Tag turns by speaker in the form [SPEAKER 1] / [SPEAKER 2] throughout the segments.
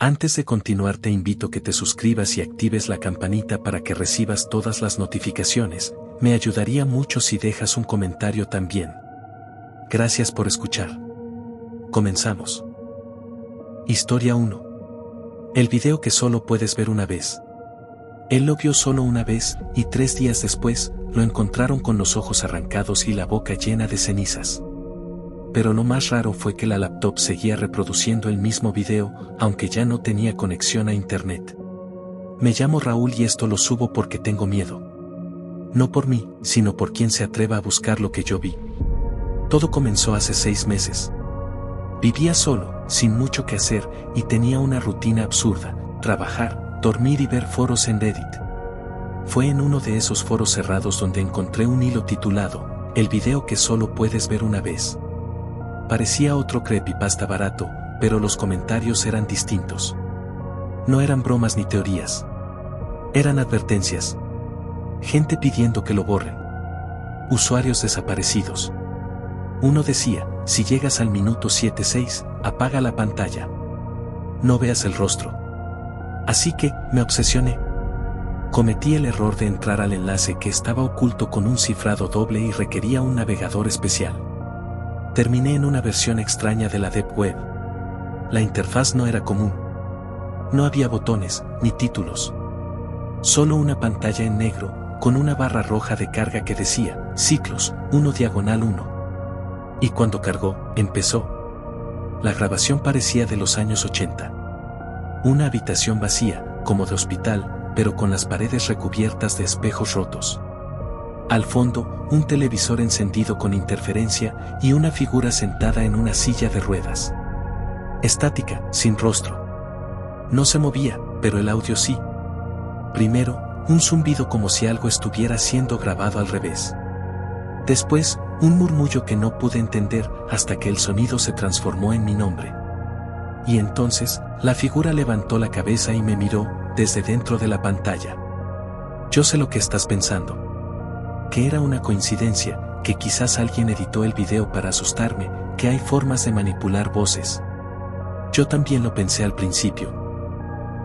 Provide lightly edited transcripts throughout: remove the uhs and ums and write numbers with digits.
[SPEAKER 1] Antes de continuar te invito a que te suscribas y actives la campanita para que recibas todas las notificaciones, me ayudaría mucho si dejas un comentario también. Gracias por escuchar. Comenzamos. Historia 1. El video que solo puedes ver una vez. Él lo vio solo una vez, y 3 días después, lo encontraron con los ojos arrancados y la boca llena de cenizas. Pero lo más raro fue que la laptop seguía reproduciendo el mismo video, aunque ya no tenía conexión a internet. Me llamo Raúl y esto lo subo porque tengo miedo. No por mí, sino por quien se atreva a buscar lo que yo vi. Todo comenzó hace 6 meses. Vivía solo, sin mucho que hacer, y tenía una rutina absurda: trabajar, dormir y ver foros en Reddit. Fue en uno de esos foros cerrados donde encontré un hilo titulado, "El video que solo puedes ver una vez". Parecía otro creepypasta barato, pero los comentarios eran distintos. No eran bromas ni teorías. Eran advertencias. Gente pidiendo que lo borren. Usuarios desaparecidos. Uno decía, si llegas al minuto 76, apaga la pantalla. No veas el rostro. Así que, me obsesioné. Cometí el error de entrar al enlace que estaba oculto con un cifrado doble y requería un navegador especial. Terminé en una versión extraña de la Deep Web. La interfaz no era común. No había botones, ni títulos. Solo una pantalla en negro, con una barra roja de carga que decía, ciclos, 1/1. Y cuando cargó, empezó. La grabación parecía de los años 80. Una habitación vacía, como de hospital, pero con las paredes recubiertas de espejos rotos. Al fondo, un televisor encendido con interferencia y una figura sentada en una silla de ruedas. Estática, sin rostro. No se movía, pero el audio sí. Primero, un zumbido como si algo estuviera siendo grabado al revés. Después, un murmullo que no pude entender hasta que el sonido se transformó en mi nombre. Y entonces, la figura levantó la cabeza y me miró, desde dentro de la pantalla. Yo sé lo que estás pensando. Que era una coincidencia, que quizás alguien editó el video para asustarme, que hay formas de manipular voces. Yo también lo pensé al principio.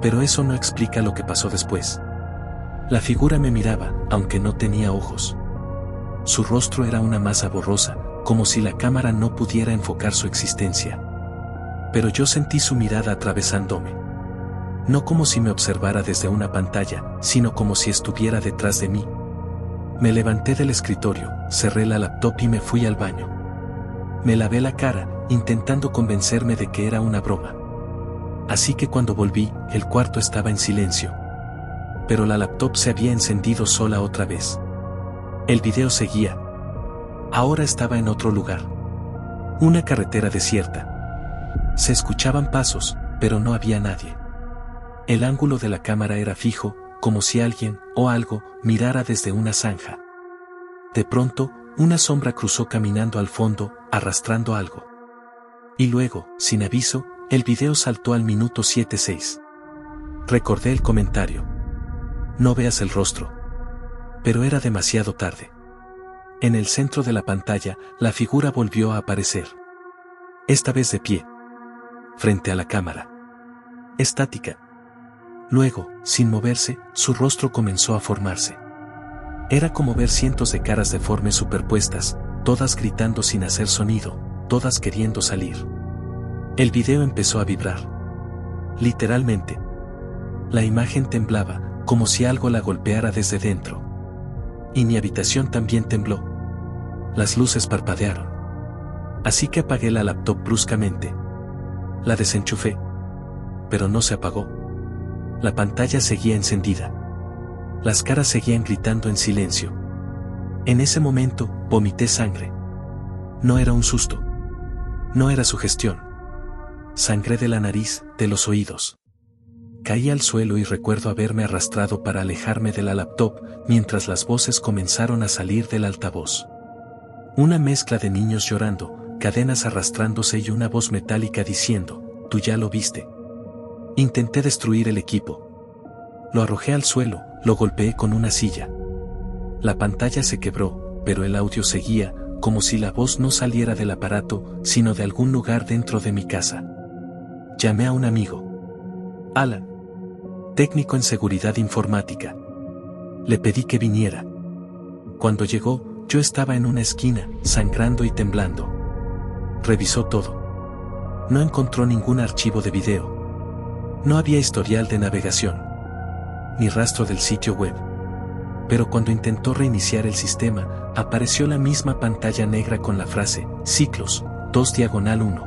[SPEAKER 1] Pero eso no explica lo que pasó después. La figura me miraba, aunque no tenía ojos. Su rostro era una masa borrosa, como si la cámara no pudiera enfocar su existencia. Pero yo sentí su mirada atravesándome. No como si me observara desde una pantalla, sino como si estuviera detrás de mí. Me levanté del escritorio, cerré la laptop y me fui al baño. Me lavé la cara, intentando convencerme de que era una broma. Así que cuando volví, el cuarto estaba en silencio. Pero la laptop se había encendido sola otra vez. El video seguía. Ahora estaba en otro lugar. Una carretera desierta. Se escuchaban pasos, pero no había nadie. El ángulo de la cámara era fijo, como si alguien, o algo, mirara desde una zanja. De pronto, una sombra cruzó caminando al fondo, arrastrando algo. Y luego, sin aviso, el video saltó al minuto 76. Recordé el comentario. No veas el rostro. Pero era demasiado tarde. En el centro de la pantalla, la figura volvió a aparecer. Esta vez de pie. Frente a la cámara. Estática. Luego, sin moverse, su rostro comenzó a formarse. Era como ver cientos de caras deformes superpuestas, todas gritando sin hacer sonido, todas queriendo salir. El video empezó a vibrar. Literalmente. La imagen temblaba, como si algo la golpeara desde dentro. Y mi habitación también tembló. Las luces parpadearon. Así que apagué la laptop bruscamente. La desenchufé. Pero no se apagó. La pantalla seguía encendida. Las caras seguían gritando en silencio. En ese momento, vomité sangre. No era un susto. No era sugestión. Sangré de la nariz, de los oídos. Caí al suelo y recuerdo haberme arrastrado para alejarme de la laptop, mientras las voces comenzaron a salir del altavoz. Una mezcla de niños llorando, cadenas arrastrándose y una voz metálica diciendo, «Tú ya lo viste». Intenté destruir el equipo. Lo arrojé al suelo, lo golpeé con una silla. La pantalla se quebró, pero el audio seguía, como si la voz no saliera del aparato, sino de algún lugar dentro de mi casa. Llamé a un amigo. Alan, técnico en seguridad informática. Le pedí que viniera. Cuando llegó, yo estaba en una esquina, sangrando y temblando. Revisó todo. No encontró ningún archivo de video. No había historial de navegación, ni rastro del sitio web. Pero cuando intentó reiniciar el sistema, apareció la misma pantalla negra con la frase, ciclos, 2/1.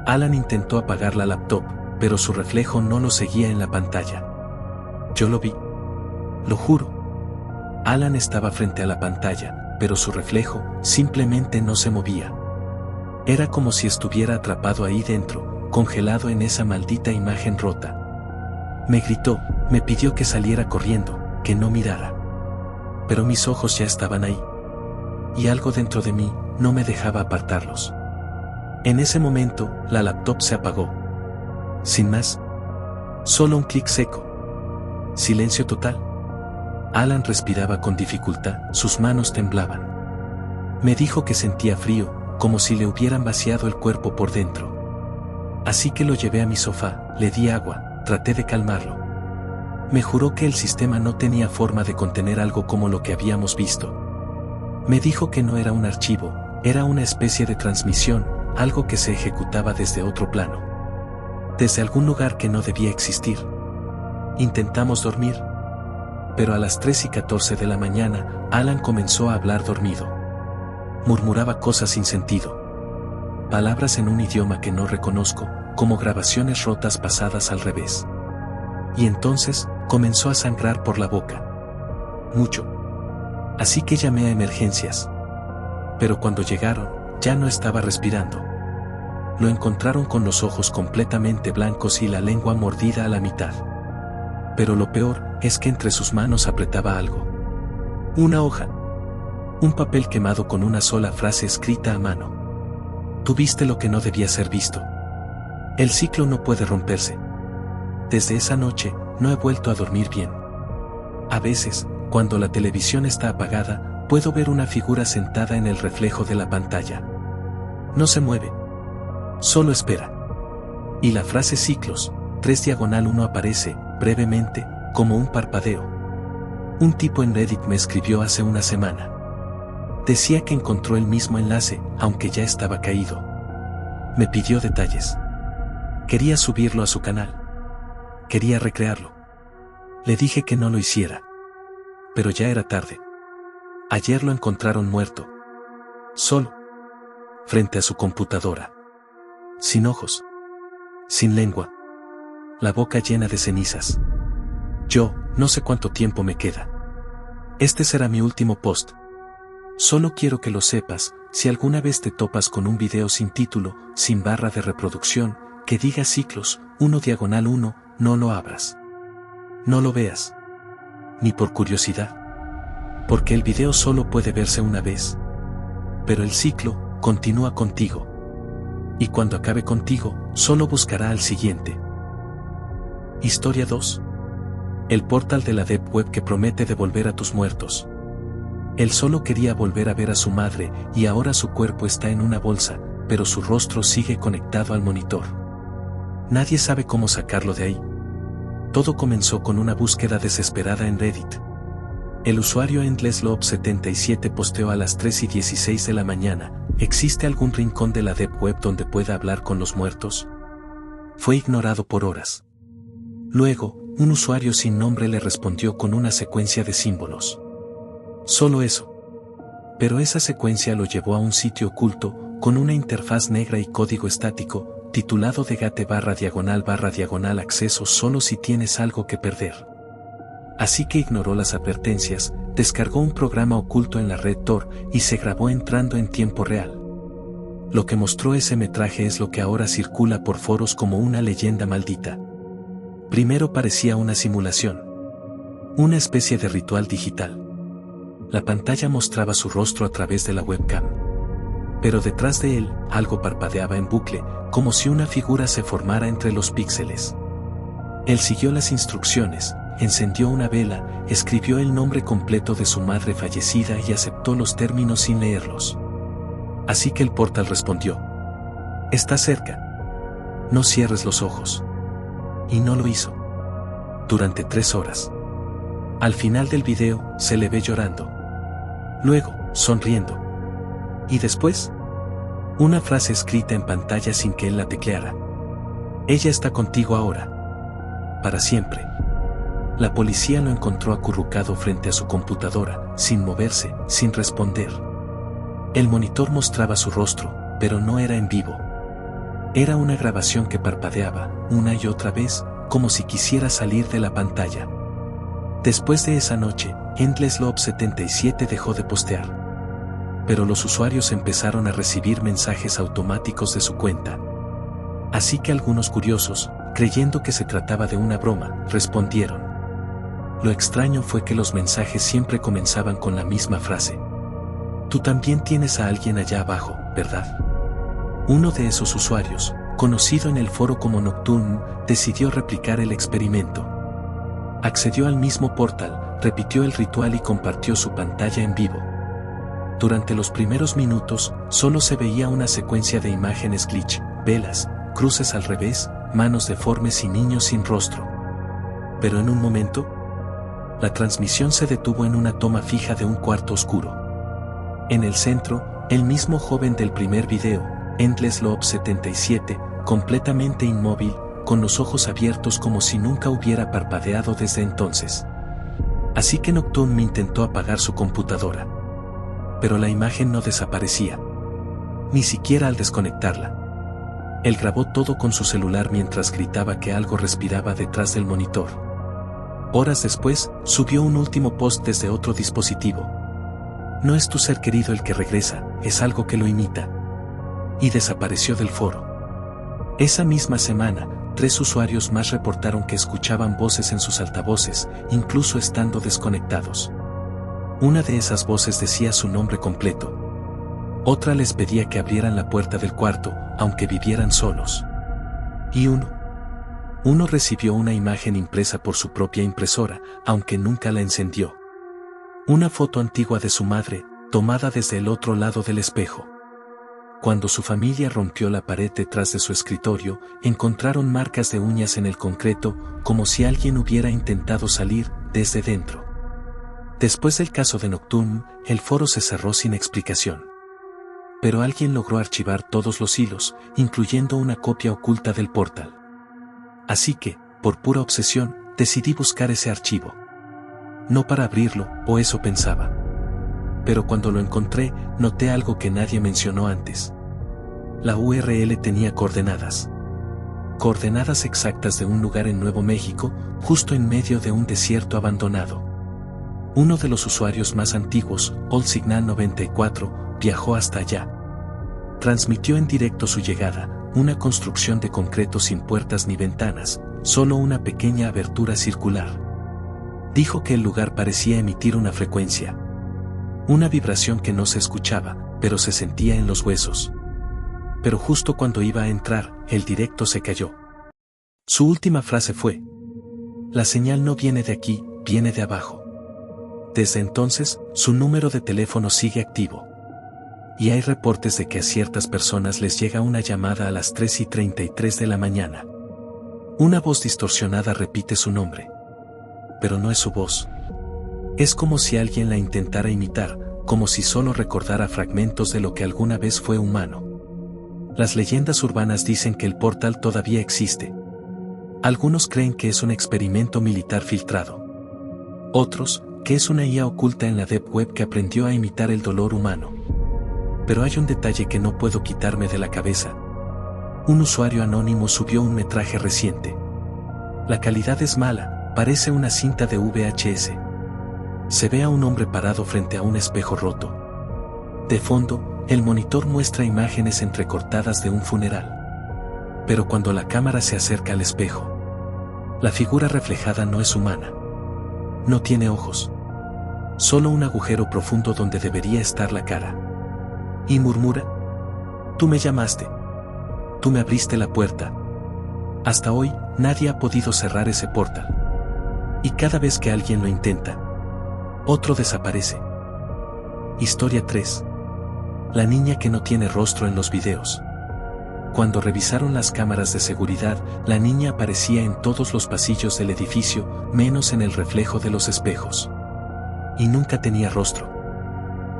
[SPEAKER 1] Alan intentó apagar la laptop, pero su reflejo no lo seguía en la pantalla. Yo lo vi. Lo juro. Alan estaba frente a la pantalla, pero su reflejo simplemente no se movía. Era como si estuviera atrapado ahí dentro, congelado en esa maldita imagen rota. Me gritó, me pidió que saliera corriendo, que no mirara. Pero mis ojos ya estaban ahí. Y algo dentro de mí no me dejaba apartarlos. En ese momento, la laptop se apagó. Sin más. Solo un clic seco. Silencio total. Alan respiraba con dificultad, sus manos temblaban. Me dijo que sentía frío, como si le hubieran vaciado el cuerpo por dentro. Así que lo llevé a mi sofá, le di agua, traté de calmarlo. Me juró que el sistema no tenía forma de contener algo como lo que habíamos visto. Me dijo que no era un archivo, era una especie de transmisión, algo que se ejecutaba desde otro plano. Desde algún lugar que no debía existir. Intentamos dormir. Pero a las 3:14 de la mañana, Alan comenzó a hablar dormido. Murmuraba cosas sin sentido. Palabras en un idioma que no reconozco, como grabaciones rotas pasadas al revés. Y entonces, comenzó a sangrar por la boca. Mucho. Así que llamé a emergencias. Pero cuando llegaron, ya no estaba respirando. Lo encontraron con los ojos completamente blancos y la lengua mordida a la mitad. Pero lo peor es que entre sus manos apretaba algo. Una hoja. Un papel quemado con una sola frase escrita a mano. Tú viste lo que no debía ser visto. El ciclo no puede romperse. Desde esa noche, no he vuelto a dormir bien. A veces, cuando la televisión está apagada, puedo ver una figura sentada en el reflejo de la pantalla. No se mueve. Solo espera. Y la frase ciclos, 3/1 aparece, brevemente, como un parpadeo. Un tipo en Reddit me escribió hace una semana. Decía que encontró el mismo enlace, aunque ya estaba caído. Me pidió detalles. Quería subirlo a su canal. Quería recrearlo. Le dije que no lo hiciera. Pero ya era tarde. Ayer lo encontraron muerto. Solo. Frente a su computadora. Sin ojos. Sin lengua. La boca llena de cenizas. Yo, no sé cuánto tiempo me queda. Este será mi último post. Solo quiero que lo sepas, si alguna vez te topas con un video sin título, sin barra de reproducción, que diga ciclos, 1/1, no lo abras. No lo veas. Ni por curiosidad. Porque el video solo puede verse una vez. Pero el ciclo, continúa contigo. Y cuando acabe contigo, solo buscará al siguiente. Historia 2. El portal de la Deep Web que promete devolver a tus muertos. Él solo quería volver a ver a su madre, y ahora su cuerpo está en una bolsa, pero su rostro sigue conectado al monitor. Nadie sabe cómo sacarlo de ahí. Todo comenzó con una búsqueda desesperada en Reddit. El usuario EndlessLove77 posteó a las 3:16 de la mañana, ¿existe algún rincón de la Deep Web donde pueda hablar con los muertos? Fue ignorado por horas. Luego, un usuario sin nombre le respondió con una secuencia de símbolos. Solo eso. Pero esa secuencia lo llevó a un sitio oculto, con una interfaz negra y código estático, titulado de gate/// acceso solo si tienes algo que perder. Así que ignoró las advertencias, descargó un programa oculto en la red Tor, y se grabó entrando en tiempo real. Lo que mostró ese metraje es lo que ahora circula por foros como una leyenda maldita. Primero parecía una simulación. Una especie de ritual digital. La pantalla mostraba su rostro a través de la webcam. Pero detrás de él, algo parpadeaba en bucle, como si una figura se formara entre los píxeles. Él siguió las instrucciones, encendió una vela, escribió el nombre completo de su madre fallecida y aceptó los términos sin leerlos. Así que el portal respondió: «Está cerca. No cierres los ojos. Y no lo hizo. Durante 3 horas. Al final del video, se le ve llorando. Luego, sonriendo. Y después, una frase escrita en pantalla sin que él la tecleara. Ella está contigo ahora. Para siempre. La policía lo encontró acurrucado frente a su computadora, sin moverse, sin responder. El monitor mostraba su rostro, pero no era en vivo. Era una grabación que parpadeaba, una y otra vez, como si quisiera salir de la pantalla. Después de esa noche, Endless Love 77 dejó de postear. Pero los usuarios empezaron a recibir mensajes automáticos de su cuenta. Así que algunos curiosos, creyendo que se trataba de una broma, respondieron. Lo extraño fue que los mensajes siempre comenzaban con la misma frase. Tú también tienes a alguien allá abajo, ¿verdad? Uno de esos usuarios, conocido en el foro como Nocturne, decidió replicar el experimento. Accedió al mismo portal, repitió el ritual y compartió su pantalla en vivo. Durante los primeros minutos, solo se veía una secuencia de imágenes glitch, velas, cruces al revés, manos deformes y niños sin rostro. Pero en un momento, la transmisión se detuvo en una toma fija de un cuarto oscuro. En el centro, el mismo joven del primer video, Endless Love 77, completamente inmóvil, con los ojos abiertos como si nunca hubiera parpadeado desde entonces. Así que Nocturne intentó apagar su computadora. Pero la imagen no desaparecía. Ni siquiera al desconectarla. Él grabó todo con su celular mientras gritaba que algo respiraba detrás del monitor. Horas después, subió un último post desde otro dispositivo. No es tu ser querido el que regresa, es algo que lo imita. Y desapareció del foro. Esa misma semana, 3 usuarios más reportaron que escuchaban voces en sus altavoces, incluso estando desconectados. Una de esas voces decía su nombre completo. Otra les pedía que abrieran la puerta del cuarto, aunque vivieran solos. Y uno recibió una imagen impresa por su propia impresora, aunque nunca la encendió. Una foto antigua de su madre, tomada desde el otro lado del espejo. Cuando su familia rompió la pared detrás de su escritorio, encontraron marcas de uñas en el concreto, como si alguien hubiera intentado salir desde dentro. Después del caso de Nocturne, el foro se cerró sin explicación. Pero alguien logró archivar todos los hilos, incluyendo una copia oculta del portal. Así que, por pura obsesión, decidí buscar ese archivo. No para abrirlo, o eso pensaba. Pero cuando lo encontré, noté algo que nadie mencionó antes. La URL tenía coordenadas. Coordenadas exactas de un lugar en Nuevo México, justo en medio de un desierto abandonado. Uno de los usuarios más antiguos, OldSignal94, viajó hasta allá. Transmitió en directo su llegada, una construcción de concreto sin puertas ni ventanas, solo una pequeña abertura circular. Dijo que el lugar parecía emitir una frecuencia. Una vibración que no se escuchaba, pero se sentía en los huesos. Pero justo cuando iba a entrar, el directo se cayó. Su última frase fue: la señal no viene de aquí, viene de abajo. Desde entonces, su número de teléfono sigue activo. Y hay reportes de que a ciertas personas les llega una llamada a las 3:33 de la mañana. Una voz distorsionada repite su nombre. Pero no es su voz. Es como si alguien la intentara imitar, como si solo recordara fragmentos de lo que alguna vez fue humano. Las leyendas urbanas dicen que el portal todavía existe. Algunos creen que es un experimento militar filtrado. Otros, que es una IA oculta en la Deep Web que aprendió a imitar el dolor humano. Pero hay un detalle que no puedo quitarme de la cabeza. Un usuario anónimo subió un metraje reciente. La calidad es mala, parece una cinta de VHS. Se ve a un hombre parado frente a un espejo roto. De fondo, el monitor muestra imágenes entrecortadas de un funeral. Pero cuando la cámara se acerca al espejo, la figura reflejada no es humana. No tiene ojos. Solo un agujero profundo donde debería estar la cara. Y murmura: tú me llamaste. Tú me abriste la puerta. Hasta hoy, nadie ha podido cerrar ese portal. Y cada vez que alguien lo intenta, otro desaparece. Historia 3. La niña que no tiene rostro en los videos. Cuando revisaron las cámaras de seguridad, la niña aparecía en todos los pasillos del edificio, menos en el reflejo de los espejos. Y nunca tenía rostro.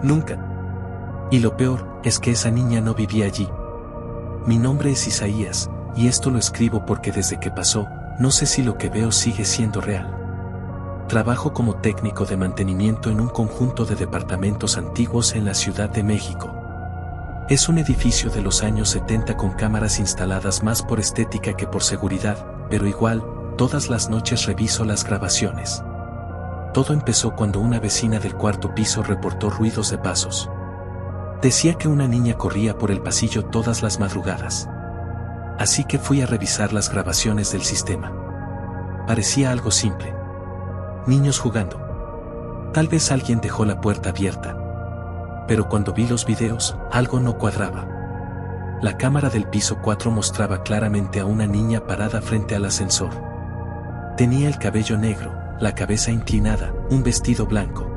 [SPEAKER 1] Nunca. Y lo peor, es que esa niña no vivía allí. Mi nombre es Isaías, y esto lo escribo porque desde que pasó, no sé si lo que veo sigue siendo real. Trabajo como técnico de mantenimiento en un conjunto de departamentos antiguos en la Ciudad de México. Es un edificio de los años 70 con cámaras instaladas más por estética que por seguridad, pero igual, todas las noches reviso las grabaciones. Todo empezó cuando una vecina del cuarto piso reportó ruidos de pasos. Decía que una niña corría por el pasillo todas las madrugadas. Así que fui a revisar las grabaciones del sistema. Parecía algo simple. Niños jugando. Tal vez alguien dejó la puerta abierta. Pero cuando vi los videos, algo no cuadraba. La cámara del piso 4 mostraba claramente a una niña parada frente al ascensor. Tenía el cabello negro, la cabeza inclinada, un vestido blanco.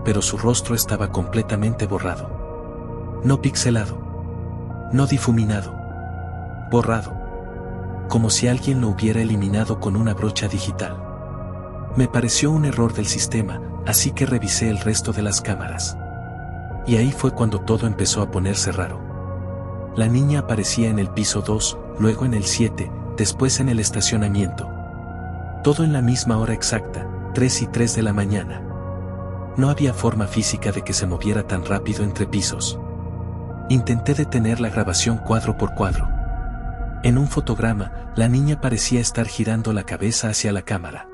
[SPEAKER 1] Pero su rostro estaba completamente borrado. No pixelado. No difuminado. Borrado. Como si alguien lo hubiera eliminado con una brocha digital. Me pareció un error del sistema, así que revisé el resto de las cámaras. Y ahí fue cuando todo empezó a ponerse raro. La niña aparecía en el piso 2, luego en el 7, después en el estacionamiento. Todo en la misma hora exacta, 3:03 de la mañana. No había forma física de que se moviera tan rápido entre pisos. Intenté detener la grabación cuadro por cuadro. En un fotograma, la niña parecía estar girando la cabeza hacia la cámara.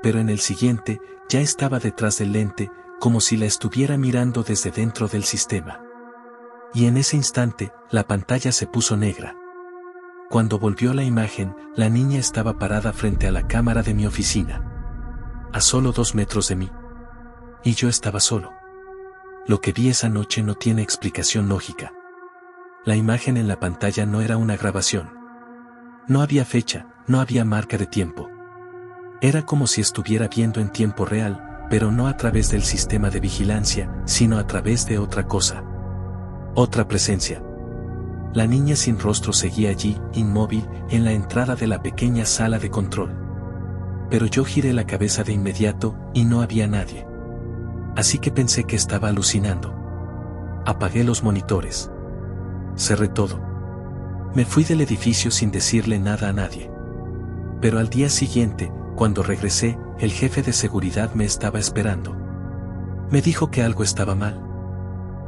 [SPEAKER 1] Pero en el siguiente, ya estaba detrás del lente, como si la estuviera mirando desde dentro del sistema. Y en ese instante, la pantalla se puso negra. Cuando volvió la imagen, la niña estaba parada frente a la cámara de mi oficina. A solo 2 metros de mí. Y yo estaba solo. Lo que vi esa noche no tiene explicación lógica. La imagen en la pantalla no era una grabación. No había fecha, no había marca de tiempo. Era como si estuviera viendo en tiempo real, pero no a través del sistema de vigilancia, sino a través de otra cosa. Otra presencia. La niña sin rostro seguía allí, inmóvil, en la entrada de la pequeña sala de control. Pero yo giré la cabeza de inmediato, y no había nadie. Así que pensé que estaba alucinando. Apagué los monitores. Cerré todo. Me fui del edificio sin decirle nada a nadie. Pero al día siguiente, cuando regresé, el jefe de seguridad me estaba esperando. Me dijo que algo estaba mal.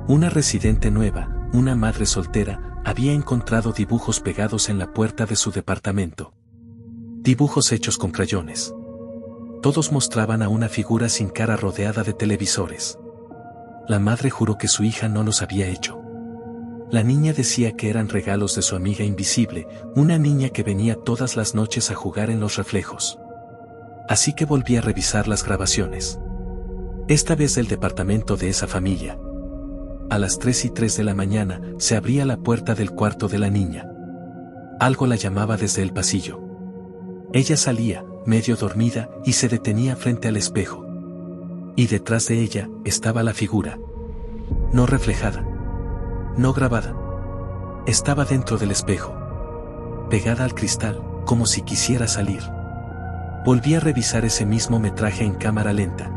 [SPEAKER 1] Una residente nueva, una madre soltera, había encontrado dibujos pegados en la puerta de su departamento. Dibujos hechos con crayones. Todos mostraban a una figura sin cara rodeada de televisores. La madre juró que su hija no los había hecho. La niña decía que eran regalos de su amiga invisible, una niña que venía todas las noches a jugar en los reflejos. Así que volví a revisar las grabaciones. Esta vez del departamento de esa familia. A las 3:03 de la mañana, se abría la puerta del cuarto de la niña. Algo la llamaba desde el pasillo. Ella salía, medio dormida, y se detenía frente al espejo. Y detrás de ella, estaba la figura. No reflejada. No grabada. Estaba dentro del espejo. Pegada al cristal, como si quisiera salir. Volví a revisar ese mismo metraje en cámara lenta.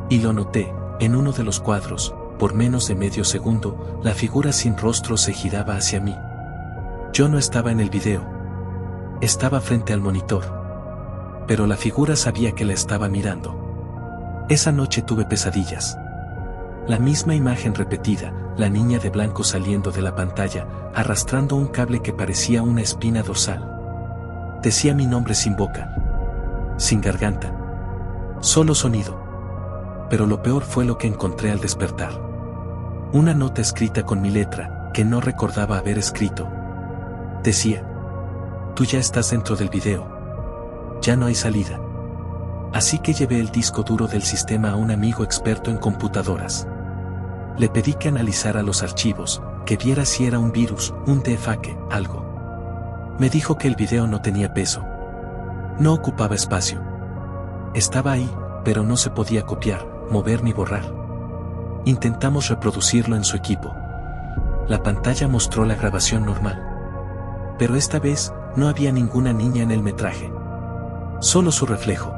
[SPEAKER 1] Y lo noté, en uno de los cuadros, por menos de medio segundo, la figura sin rostro se giraba hacia mí. Yo no estaba en el video. Estaba frente al monitor. Pero la figura sabía que la estaba mirando. Esa noche tuve pesadillas. La misma imagen repetida, la niña de blanco saliendo de la pantalla, arrastrando un cable que parecía una espina dorsal. Decía mi nombre sin boca. Sin garganta. Solo sonido. Pero lo peor fue lo que encontré al despertar. Una nota escrita con mi letra, que no recordaba haber escrito. Decía: tú ya estás dentro del video. Ya no hay salida. Así que llevé el disco duro del sistema a un amigo experto en computadoras. Le pedí que analizara los archivos, que viera si era un virus, un defake, algo. Me dijo que el video no tenía peso. No ocupaba espacio. Estaba ahí, pero no se podía copiar, mover ni borrar. Intentamos reproducirlo en su equipo. La pantalla mostró la grabación normal. Pero esta vez, no había ninguna niña en el metraje. Solo su reflejo.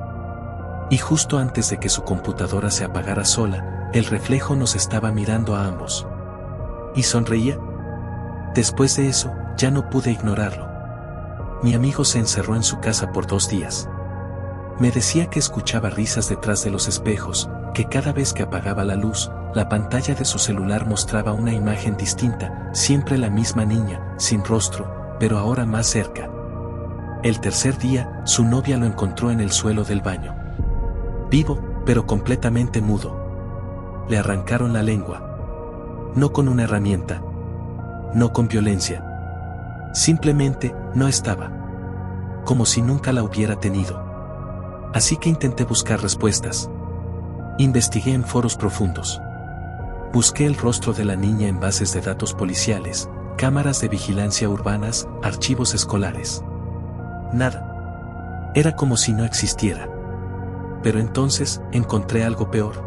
[SPEAKER 1] Y justo antes de que su computadora se apagara sola, el reflejo nos estaba mirando a ambos. ¿Y sonreía? Después de eso, ya no pude ignorarlo. Mi amigo se encerró en su casa por 2 días. Me decía que escuchaba risas detrás de los espejos, que cada vez que apagaba la luz, la pantalla de su celular mostraba una imagen distinta, siempre la misma niña, sin rostro, pero ahora más cerca. El tercer día, su novia lo encontró en el suelo del baño. Vivo, pero completamente mudo. Le arrancaron la lengua. No con una herramienta. No con violencia. Simplemente, no estaba. Como si nunca la hubiera tenido. Así que intenté buscar respuestas. Investigué en foros profundos. Busqué el rostro de la niña en bases de datos policiales, cámaras de vigilancia urbanas, archivos escolares. Nada. Era como si no existiera. Pero entonces, encontré algo peor.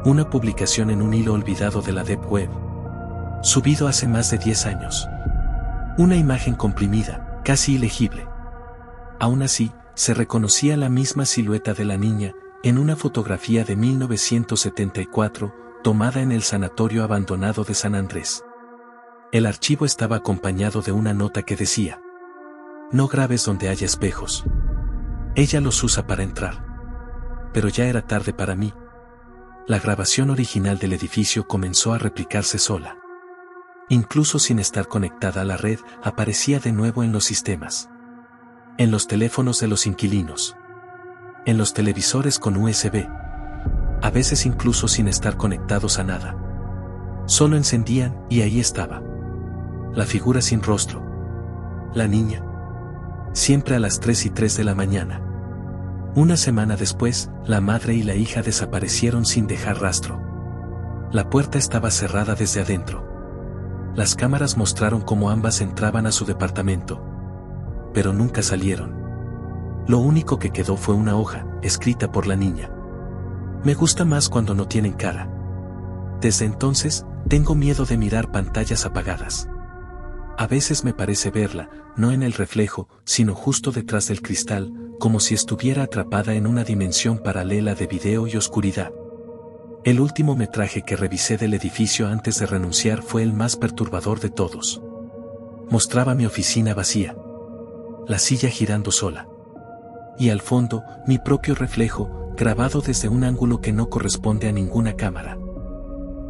[SPEAKER 1] Una publicación en un hilo olvidado de la Deep Web. Subido hace más de 10 años. Una imagen comprimida, casi ilegible. Aún así, se reconocía la misma silueta de la niña, en una fotografía de 1974, tomada en el sanatorio abandonado de San Andrés. El archivo estaba acompañado de una nota que decía: no grabes donde haya espejos. Ella los usa para entrar. Pero ya era tarde para mí. La grabación original del edificio comenzó a replicarse sola. Incluso sin estar conectada a la red, aparecía de nuevo en los sistemas. En los teléfonos de los inquilinos. En los televisores con USB. A veces incluso sin estar conectados a nada. Solo encendían y ahí estaba. La figura sin rostro. La niña. Siempre a las 3:03 de la mañana. Una semana después, la madre y la hija desaparecieron sin dejar rastro. La puerta estaba cerrada desde adentro. Las cámaras mostraron cómo ambas entraban a su departamento. Pero nunca salieron. Lo único que quedó fue una hoja, escrita por la niña. Me gusta más cuando no tienen cara. Desde entonces, tengo miedo de mirar pantallas apagadas. A veces me parece verla, no en el reflejo, sino justo detrás del cristal, como si estuviera atrapada en una dimensión paralela de video y oscuridad. El último metraje que revisé del edificio antes de renunciar fue el más perturbador de todos. Mostraba mi oficina vacía. La silla girando sola. Y al fondo, mi propio reflejo, grabado desde un ángulo que no corresponde a ninguna cámara.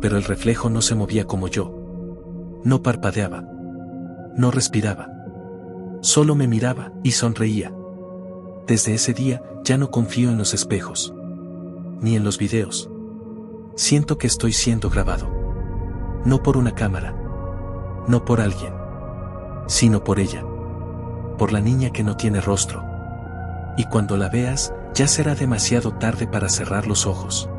[SPEAKER 1] Pero el reflejo no se movía como yo. No parpadeaba. No respiraba. Solo me miraba y sonreía. Desde ese día, ya no confío en los espejos. Ni en los videos. Siento que estoy siendo grabado. No por una cámara. No por alguien. Sino por ella. Por la niña que no tiene rostro. Y cuando la veas, ya será demasiado tarde para cerrar los ojos.